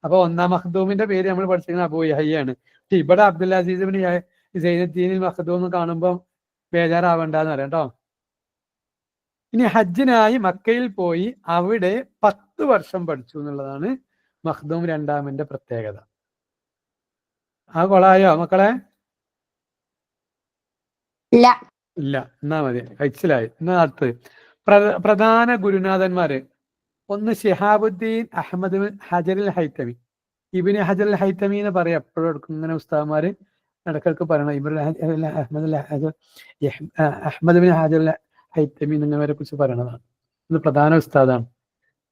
അപ്പൊ ഒന്നാം മഖ്ദൂമിന്റെ പേര് നമ്മൾ പഠിച്ചിരിക്കുന്നത് അബൂ യഹ്യയാണ്. പക്ഷെ ഇവിടെ അബ്ദുൽ അസീസ് ബിൻ സൈനുദ്ദീൻ മഖ്ദൂം കാണുമ്പോൾ ബേജാറാവണ്ടെന്ന് പറയാം കേട്ടോ. ഇനി ഹജ്ജിനായി മക്കയിൽ പോയി അവിടെ 10 വർഷം പഠിച്ചു എന്നുള്ളതാണ് മഖ്ദൂം രണ്ടാമന്റെ പ്രത്യേകത. ആ കൊളായോ മക്കളെ? ഇല്ല. എന്നാ മതി, കഴിച്ചിലായി. എന്നാ അടുത്ത് പ്രധാന ഗുരുനാഥന്മാര്. ഒന്ന് ഷിഹാബുദ്ദീൻ അഹമ്മദ് ബിൻ ഹജർ അൽ ഹൈത്തമി. ഇബ്നു ഹജർ അൽ ഹൈത്തമി എന്ന് പറയാം എപ്പോഴും എടുക്കും. ഇങ്ങനെ ഉസ്താദ്മാര് ഇടക്കിടക്ക് പറയണം അഹമ്മദ് ബിൻ ഹജർ അൽ ഹൈത്തമി എന്നിവരെ കുറിച്ച് പറയണതാണ്. ഇത് പ്രധാന ഉസ്താദാണ്.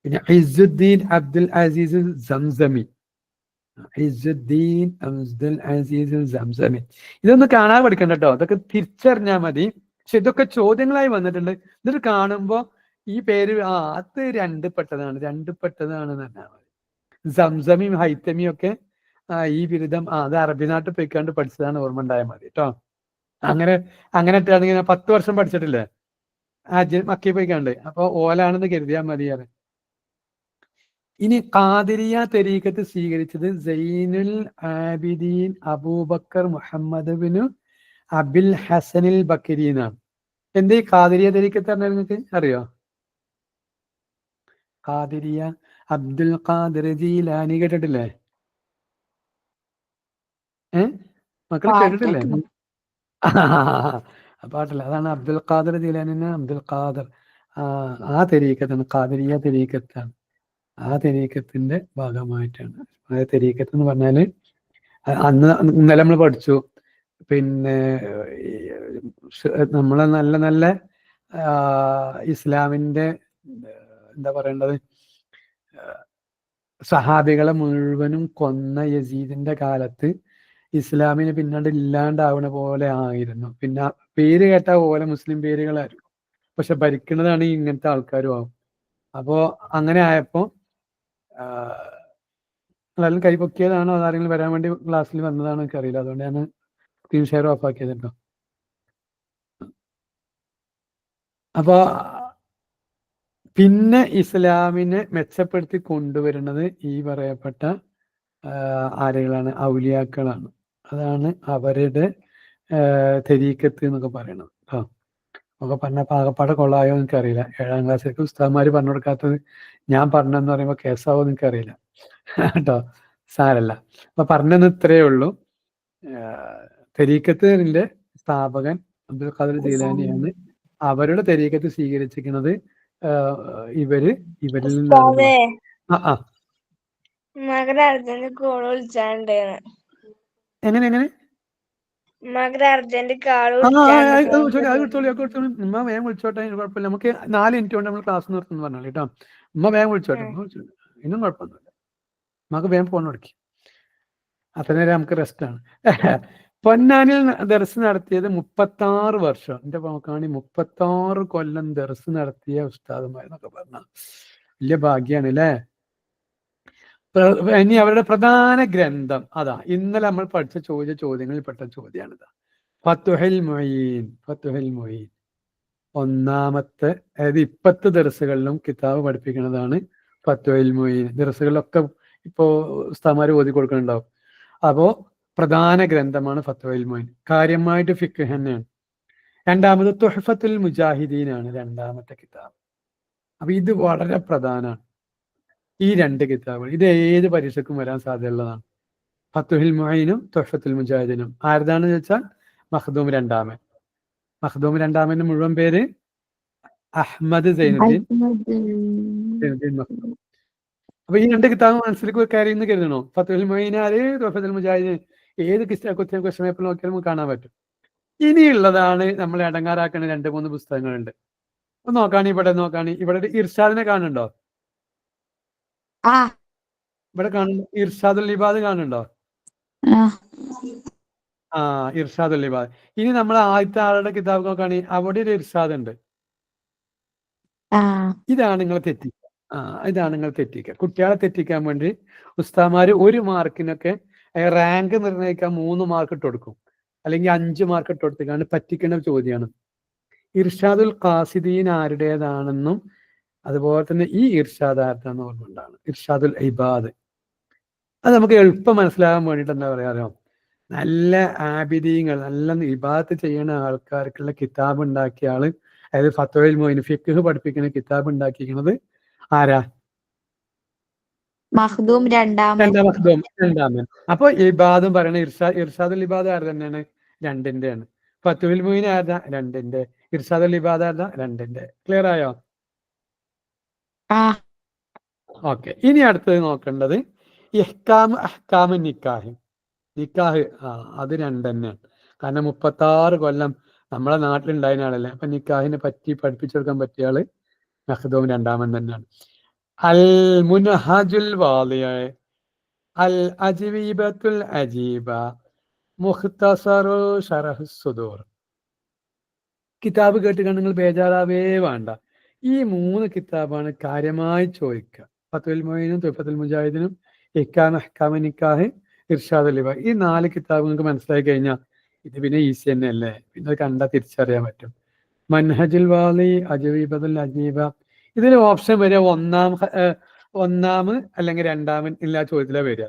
പിന്നെ ഇസ്സുദ്ദീൻ അബ്ദുൽ അസീസ് സംസമി. ഇസ്സുദ്ദീൻ അബ്ദുൽ അസീസ് സംസമി. ഇതൊന്നും കാണാതെ പഠിക്കണ്ട കേട്ടോ, അതൊക്കെ തിരിച്ചറിഞ്ഞാൽ മതി. പക്ഷെ ഇതൊക്കെ ചോദ്യങ്ങളായി വന്നിട്ടുണ്ട്. ഇതൊക്കെ കാണുമ്പോ ഈ പേര് അത് രണ്ടുപെട്ടതാണ് എന്ന് പറഞ്ഞാൽ മതി. സംസമിയും ഹൈത്തമിയും ഒക്കെ ഈ ബിരുദം അത് അറബി നാട്ടിൽ പോയിക്കാണ്ട് പഠിച്ചതാണ് ഓർമ്മ ഉണ്ടായാൽ മതി കേട്ടോ. അങ്ങനെ ഇങ്ങനെ 10 വർഷം പഠിച്ചിട്ടില്ലേ മക്കി പോയിക്കാണ്ട്, അപ്പൊ ഓലാണെന്ന് കരുതിയാൽ മതിയാണ്. ഇനി ഖാദിരിയ തരീഖത്ത് സ്വീകരിച്ചത് സൈനുൽ ആബിദീൻ അബൂബക്കർ മുഹമ്മദ് ബിൻ അബിൽ ഹസനിൽ ബക്കരി എന്നാണ്. എന്തേ ഖാദിരിയ തരീഖത്ത് പറഞ്ഞാൽ നിങ്ങൾക്ക് അറിയോ? ഖാദിരിയ അബ്ദുൽ ഖാദിർ ജീലാനി കേട്ടിട്ടില്ലേ? മക്കൾ കേട്ടിട്ടില്ലേ? പാട്ടില്ല. അതാണ് അബ്ദുൽ ഖാദിർ ജീലാനി. അബ്ദുൽ ഖാദിർ ആ തരീഖത്താണ്, ഖാദിരിയ തരീഖത്താണ്. ആ തരീഖത്തിന്റെ ഭാഗമായിട്ടാണ്. ആ തരീഖത്ത് എന്ന് പറഞ്ഞാല് ഇന്നലെ നമ്മൾ പഠിച്ചു. പിന്നെ നമ്മളെ നല്ല നല്ല ഇസ്ലാമിന്റെ എന്താ പറയേണ്ടത്, സഹാബികളെ മുഴുവനും കൊന്ന യസീദിന്റെ കാലത്ത് ഇസ്ലാമിന് പിന്നീട് ഇല്ലാണ്ടാവണ പോലെ ആയിരുന്നു. പിന്നെ പേര് കേട്ടാ പോലെ മുസ്ലിം പേരുകളായിരുന്നു, പക്ഷെ ഭരിക്കുന്നതാണ് ഇങ്ങനത്തെ ആൾക്കാരും ആവും. അപ്പോ അങ്ങനെ ആയപ്പോ എല്ലാവരും കൈപൊക്കിയതാണോ അതാരെങ്കിലും വരാൻ വേണ്ടി ക്ലാസ്സിൽ വന്നതാണോ എനിക്ക് അറിയില്ല. അതുകൊണ്ട് ഞാൻ സ്ക്രീൻ ഷെയർ ഓഫ് ആക്കിയത് കേട്ടോ. അപ്പോ പിന്നെ ഇസ്ലാമിനെ മെച്ചപ്പെടുത്തി കൊണ്ടുവരുന്നത് ഈ പറയപ്പെട്ട ആരെകളാണ്? ഔലിയാക്കളാണ്. അതാണ് അവരുടെ തരീക്കത്ത് എന്നൊക്കെ പറയണത് കേട്ടോ. ഒക്കെ പറഞ്ഞ പാകപ്പാടെ കൊള്ളായോ എനിക്ക് അറിയില്ല. 7ാം ക്ലാസ്സിലേക്ക് ഉസ്താദ്മാര് പറഞ്ഞു കൊടുക്കാത്തത് ഞാൻ പറഞ്ഞെന്ന് പറയുമ്പോൾ കേസാവോ എനിക്ക് അറിയില്ല കേട്ടോ. സാരല്ല. അപ്പൊ പറഞ്ഞെന്ന് ഇത്രയേ ഉള്ളൂ. തരീക്കത്തിന്റെ സ്ഥാപകൻ അബ്ദുൽ ഖാദിർ ജീലാനിയാണ്. അവരുടെ തരീക്കത്ത് സ്വീകരിച്ചിരിക്കുന്നത് ഇവരിൽ നിന്നാണ്. എങ്ങനെ ഉമ്മ വേഗം വിളിച്ചോട്ടെ, കുഴപ്പമില്ല. നമുക്ക് 4 മിനിറ്റ് കൊണ്ട് നമ്മൾ ക്ലാസ് നിർത്തുന്നു പറഞ്ഞാൽ കേട്ടോ. ഉമ്മ വേഗം വിളിച്ചോട്ടെ, ഇന്നും കുഴപ്പമൊന്നുമില്ല. നമുക്ക് വേഗം ഫോൺ കൊടുക്കി. അത്ര നേരം നമുക്ക് റെസ്റ്റ് ആണ്. പൊന്നാനിൽ ദർസ് നടത്തിയത് 36 വർഷം. എന്റെ നോക്കാണി 36 കൊല്ലം ദർസ് നടത്തിയ ഉസ്താദുമാരെന്നൊക്കെ പറഞ്ഞ വലിയ ഭാഗ്യാണ് അല്ലേ. ഇനി അവരുടെ പ്രധാന ഗ്രന്ഥം അതാ ഇന്നലെ നമ്മൾ പഠിച്ച ചോദ്യങ്ങളിൽപ്പെട്ട ചോദ്യമാണിത്. ഫത്തുഹുൽ മുഈൻ ഒന്നാമത്തെ, അതായത് 20 ദർസുകളിലും കിതാബ് പഠിപ്പിക്കുന്നതാണ് ഫത്തുഹുൽ മുഈൻ. ദർസുകളിലൊക്കെ ഇപ്പോ ഉസ്താദ്മാര് ഓതി കൊടുക്കുന്നുണ്ടാവും. അപ്പോ പ്രധാന ഗ്രന്ഥമാണ് ഫത്തുഹുൽ മുഈൻ. കാര്യമായിട്ട് ഫിഖ് തന്നെയാണ്. രണ്ടാമത് തുഹ്ഫത്തുൽ മുജാഹിദീനാണ് രണ്ടാമത്തെ കിതാബ്. അപ്പൊ ഇത് വളരെ പ്രധാനമാണ്. ഈ 2 കിതാബുകൾ ഇത് ഏത് പരീക്ഷയ്ക്കും വരാൻ സാധ്യതയുള്ളതാണ്. ഫത്തുഹുൽ മുഈനും തുഹ്ഫത്തുൽ മുജാഹിദീനും. ആരുതാണെന്ന് ചോദിച്ചാൽ മഖ്ദൂം രണ്ടാമൻ. മഖ്ദൂം രണ്ടാമന്റെ മുഴുവൻ പേര് അഹ്മദ് സൈനുദ്ദീൻ മഖ്ദൂം. അപ്പൊ ഈ രണ്ട് കിതാബ് മനസ്സിലേക്ക് കയറിയെന്ന് കരുതണോ? ഫത്തുൽ മൊയിനാല്, തുഹഫത്തുൽ മുജാഹിദ്, ഏത് ക്വസ്റ്റ്യൻ പേപ്പർ നോക്കിയാലും നമുക്ക് കാണാൻ പറ്റും. ഇനിയുള്ളതാണ് നമ്മൾ ഇടങ്ങാറാക്കുന്ന 2-3 പുസ്തകങ്ങളുണ്ട്. ഒന്ന് നോക്കാണി, ഇവിടെ ഒരു ഇർഷാദിനെ കാണുന്നുണ്ടോ? ഇവിടെ കാണുന്നു ഇർഷാദുൽ ഇബാദ് കാണുന്നുണ്ടോ? ഇർഷാദുൽ ഇബാദ്. ഇനി നമ്മൾ ആദ്യത്തെ ആളുടെ കിതാബ് നോക്കുകയാണെങ്കിൽ അവിടെ ഒരു ഇർഷാദ് ഉണ്ട്. ഇതാണ് നിങ്ങൾ തെറ്റിക്കുക. കുട്ടികളെ തെറ്റിക്കാൻ വേണ്ടി ഉസ്താമാര് 1 മാർക്കിനൊക്കെ റാങ്ക് നിർണ്ണയിക്കാൻ 3 മാർക്ക് ഇട്ട് കൊടുക്കും, അല്ലെങ്കിൽ 5 മാർക്ക് ഇട്ട് കൊടുത്തിട്ടാണ് പറ്റിക്കുന്ന ചോദ്യമാണ്. ഇർഷാദുൽ ഖാസിദീൻ ആരുടേതാണെന്നും അതുപോലെ തന്നെ ഈ ഇർഷാദ് ആരുടെയാണെന്ന് ഓർമ്മയുണ്ടാണ്. ഇർഷാദുൽ ഇബാദ്. അത് നമുക്ക് എളുപ്പം മനസ്സിലാകാൻ വേണ്ടിയിട്ട് എന്താ പറയാറോ, നല്ല ആബിദീങ്ങൾ, നല്ല ഇബാദത്ത് ചെയ്യുന്ന ആൾക്കാർക്കുള്ള കിതാബ് ഉണ്ടാക്കിയ ആള്, അതായത് ഫത്വയിൽ മൊയിൻ ഫിഖ് പഠിപ്പിക്കുന്ന കിതാബ് ഉണ്ടാക്കിയിരിക്കുന്നത് ആരാ? മഖ്ദൂം രണ്ടാമൻ. അപ്പൊ ഇബാദും പറയണ ഇർഷാദുൽ ഇബാദ് ആര് തന്നെയാണ്? 2-ന്റെ ആണ്. ഫത്വയിൽ മൊയിൻ ആരാ? 2-ന്റെ. ഇർഷാദുൽ ഇബാദ് ആരാ? 2-ന്റെ. ക്ലിയർ ആയോ? ഓക്കെ. ഇനി അടുത്തത് നോക്കേണ്ടത് അഹ്കാമ് നിക്കാഹ്. അത് 2 തന്നെയാണ്. കാരണം 36 കൊല്ലം നമ്മളെ നാട്ടിലുണ്ടായിരുന്ന ആളല്ലേ. അപ്പൊ നിക്കാഹിനെ പറ്റി പഠിപ്പിച്ചു കൊടുക്കാൻ പറ്റിയ ആള് മഖ്ദൂം രണ്ടാമൻ തന്നെയാണ്. അൽ മുൻഹജുൽ വാളിയ, അൽ അജ്വീബത്തുൽ അജീബ, മുഖ്തസറു ശറഹ് സുദൂർ. കിതാബ് കേട്ടുകൊണ്ട് നിങ്ങൾ ബേജാറാവേ വേണ്ട. ഈ 3 കിതാബാണ് കാര്യമായി ചോദിക്കുക. ഫത്വൽ മൊയിനും തുഹഫത്തുൽ മുജാഹിദിനും അഹ്കാമു നിക്കാഹ്, ഇർഷാദുൽ ഇബാദ്. ഈ 4 കിതാബ് നിങ്ങൾക്ക് മനസ്സിലാക്കി കഴിഞ്ഞാൽ ഇത് പിന്നെ ഈസി തന്നെയല്ലേ. പിന്നെ കണ്ടാൽ തിരിച്ചറിയാൻ പറ്റും. മൻഹജുൽ വാളി, അജ്വീബത്തുൽ അജീബ. ഇതിൽ ഓപ്ഷൻ വരിക ഒന്നാം അല്ലെങ്കിൽ 2-ാമൻ ഇല്ല ചോദ്യത്തിലാണ് വരിക.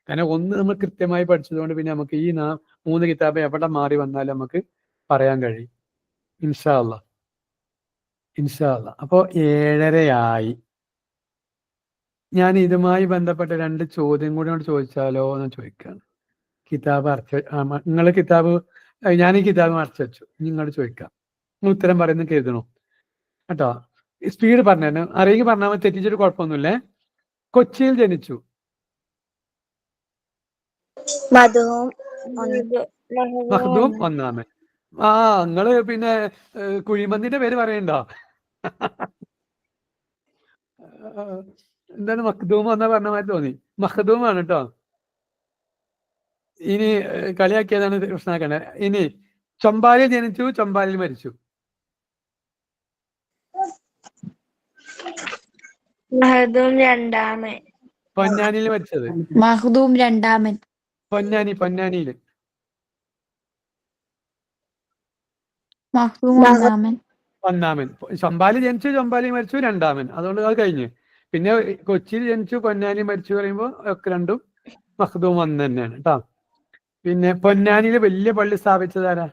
കാരണം 1 നമ്മൾ കൃത്യമായി പഠിച്ചതുകൊണ്ട് പിന്നെ നമുക്ക് ഈ 3 കിതാബ് എവിടെ മാറി വന്നാലും നമുക്ക് പറയാൻ കഴിയും. ഇൻഷാ അല്ലാഹ്. അപ്പോ 7:30 ഞാൻ ഇതുമായി ബന്ധപ്പെട്ട 2 ചോദ്യം കൂടി ചോദിച്ചാലോ എന്ന് ചോദിക്കുകയാണ്. കിതാബ് നിങ്ങൾ കിതാബ്, ഞാൻ ഈ കിതാബ് മറച്ചു വെച്ചു, നിങ്ങൾ ചോദിക്കാം. നിങ്ങൾ ഉത്തരം പറയുന്ന കരുതണോ കേട്ടോ? സ്പീഡ് പറഞ്ഞു അറിയെങ്കിൽ പറഞ്ഞാൽ മതി, തെറ്റിച്ചിട്ട് കുഴപ്പമൊന്നുമില്ലേ. കൊച്ചിയിൽ ജനിച്ചു. മഖ്ദൂം 1-ാമൻ. നിങ്ങള് പിന്നെ കുഴിമന്തിന്റെ പേര് പറയണ്ടോ? എന്താണ് മഖ്ദൂം എന്നാ പറഞ്ഞ മാതിരി തോന്നി. മഖ്ദൂം ആണ് കേട്ടോ. ഇനി കളിയാക്കിയതാണ് കൃഷ്ണാക്കണ്ണൻ. ഇനി ചൊമ്പാലിൽ ജനിച്ചു, ചൊമ്പാലിൽ മരിച്ചു. പൊന്നാനിയിൽ മരിച്ചത് മഖ്ദൂം രണ്ടാമൻ. പൊന്നാനിയില്. മഖ്ദൂം ഒന്നാമൻ. ചൊമ്പാലി ജനിച്ചു, ചൊമ്പാലി മരിച്ചു, 2-ാമൻ. അതുകൊണ്ട് അത് കഴിഞ്ഞ്. പിന്നെ കൊച്ചിയിൽ ജനിച്ചു, പൊന്നാനി മരിച്ചു പറയുമ്പോൾ ഒക്കെ രണ്ടും മഖ്ദൂം 1 തന്നെയാണ് കേട്ടോ. പിന്നെ പൊന്നാനിയില് വലിയ പള്ളി സ്ഥാപിച്ചത് ആരാ?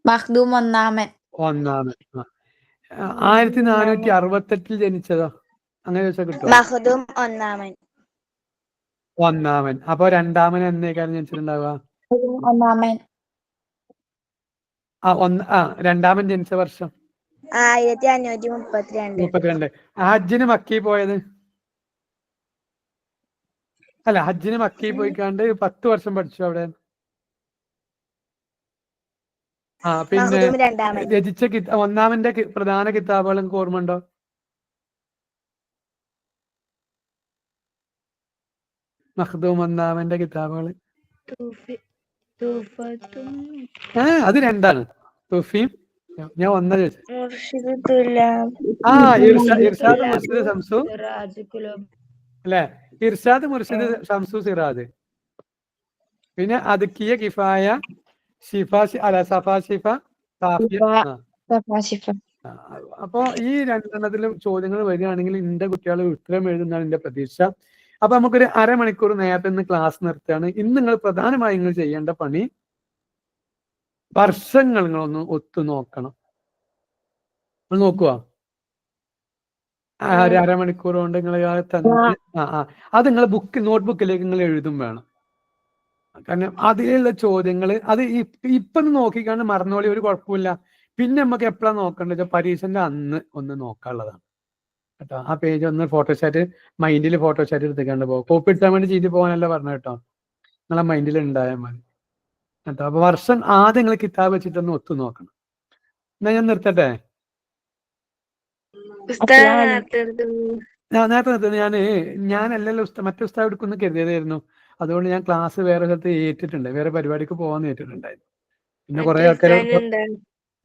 മഖ്ദൂം ഒന്നാമൻ. 1468 ജനിച്ചതോ? അങ്ങനെ ചോദിച്ചാൽ കിട്ടുമോ? മഖ്ദൂം 1-ാമൻ. അപ്പൊ 2-ാമൻ എന്നേക്കാരം ജനിച്ചിട്ടുണ്ടാവുക? 2-ാമൻ ജനിച്ച വർഷം 1532. ഹജ്ജിന് മക്കയിൽ പോയത്? അല്ല, ഹജ്ജിന് മക്കയിൽ പോയിക്കാണ്ട് 10 വർഷം പഠിച്ചു അവിടെ. പിന്നെ രചിച്ച 1-ാമന്റെ പ്രധാന കിതാബുകൾ നിങ്ങൾക്ക് ഓർമ്മയുണ്ടോ? മഖ്ദൂം 1-ാമന്റെ കിതാബുകൾ അത് 2-ആണ്. തൂഫീം ഞാൻ 1 ചോദിച്ചത്. ഇർഷാദ് മുർഷിദ് ശംസു അല്ലെ? ഇർഷാദ് മുർഷിദ് ശംസു സിറാജ്. പിന്നെ അദ്കിയ കിഫായ സഫാ ഷിഫ. അപ്പൊ ഈ 2-എണ്ണത്തിലും ചോദ്യങ്ങൾ വരികയാണെങ്കിൽ എന്റെ കുട്ടികൾ ഉത്തരം എഴുതുന്നതാണ് എന്റെ പ്രതീക്ഷ. അപ്പൊ നമുക്കൊരു അരമണിക്കൂർ നേരത്തെ നിന്ന് ക്ലാസ് നിർത്തുകയാണ്. ഇന്ന് നിങ്ങൾ പ്രധാനമായി നിങ്ങൾ ചെയ്യേണ്ട പണി വർഷങ്ങൾ നിങ്ങളൊന്ന് ഒത്തു നോക്കണം. നോക്കുക. ഒരു അരമണിക്കൂർ കൊണ്ട് നിങ്ങൾ അത് നിങ്ങൾ നോട്ട്ബുക്കിലേക്ക് നിങ്ങൾ എഴുതും വേണം. കാരണം അതിലുള്ള ചോദ്യങ്ങൾ അത് ഇപ്പൊ നോക്കിക്കാണ്ട് മറന്നോളി, ഒരു കുഴപ്പമില്ല. പിന്നെ നമുക്ക് എപ്പോഴാണ് നോക്കേണ്ടത്? പരീക്ഷന്റെ അന്ന് ഒന്ന് നോക്കാനുള്ളതാണ് കേട്ടോ. ആ പേജ് ഒന്ന് ഫോട്ടോസ്റ്റാറ്റ് മൈൻഡിൽ ഫോട്ടോസ്റ്റാറ്റ് എടുത്തേക്കാണ്ട് പോകും. കോപ്പി എടുത്താൻ വേണ്ടി ചെയ്ത് പോകാനല്ല പറഞ്ഞ കേട്ടോ, നിങ്ങളെ മൈൻഡിൽ ഉണ്ടായാൽ മതി കേട്ടോ. അപ്പൊ വർഷം ആദ്യം നിങ്ങൾ കിതാബ് വെച്ചിട്ടൊന്ന് ഒത്തു നോക്കണം. എന്നാ ഞാൻ നിർത്തട്ടെ. നേരത്തെ നേരത്തെ നിർത്തുന്നത് ഞാനല്ലല്ലോ മറ്റേ ഉസ്താദ് എടുക്കുന്ന കരുതിയതായിരുന്നു. അതുകൊണ്ട് ഞാൻ ക്ലാസ് വേറെ സ്ഥലത്ത് ഏറ്റിട്ടുണ്ട്, വേറെ പരിപാടിക്ക് പോകാൻ ഏറ്റിട്ടുണ്ടായിരുന്നു. പിന്നെ കുറെ ആൾക്കാർ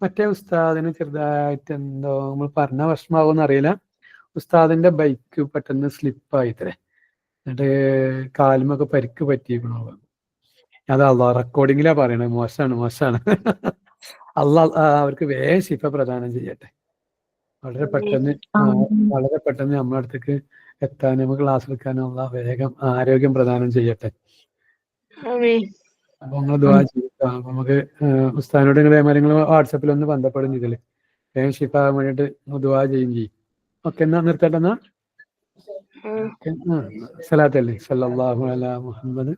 മറ്റേ ഉസ്താദിന് ചെറുതായിട്ട് എന്തോ നമ്മൾ പറഞ്ഞ വിഷമാവോന്ന് അറിയില്ല. ഉസ്താദിന്റെ ബൈക്ക് പെട്ടെന്ന് സ്ലിപ്പായിത്രേ, എന്നിട്ട് കാലുമൊക്കെ പരിക്ക് പറ്റിയിരിക്കണോ. അതല്ല റെക്കോർഡിങ്ങിലാ പറയണത്. മോശമാണ്. അവർക്ക് വേഗം ശിഫ പ്രദാനം ചെയ്യട്ടെ. വളരെ പെട്ടെന്ന് നമ്മുടെ അടുത്തേക്ക് എത്താനും നമുക്ക് ക്ലാസ് എടുക്കാനുള്ള വേഗം ആരോഗ്യം പ്രദാനം ചെയ്യട്ടെ. അപ്പൊ നിങ്ങൾ ദുആ ചെയ്യുക. നമുക്ക് ഉസ്താദിനോട് നിങ്ങൾ വാട്സപ്പിൽ ഒന്ന് ബന്ധപ്പെടും ഇതില് വേഗം ശിഫ ആകാൻ വേണ്ടിയിട്ട് ദുആ ചെയ്യും. ഓക്കെ, എന്നാ നിർത്തട്ടെ. എന്നാ സലാത്തല്ലേ സല്ലല്ലാഹു അലാ മുഹമ്മദ്.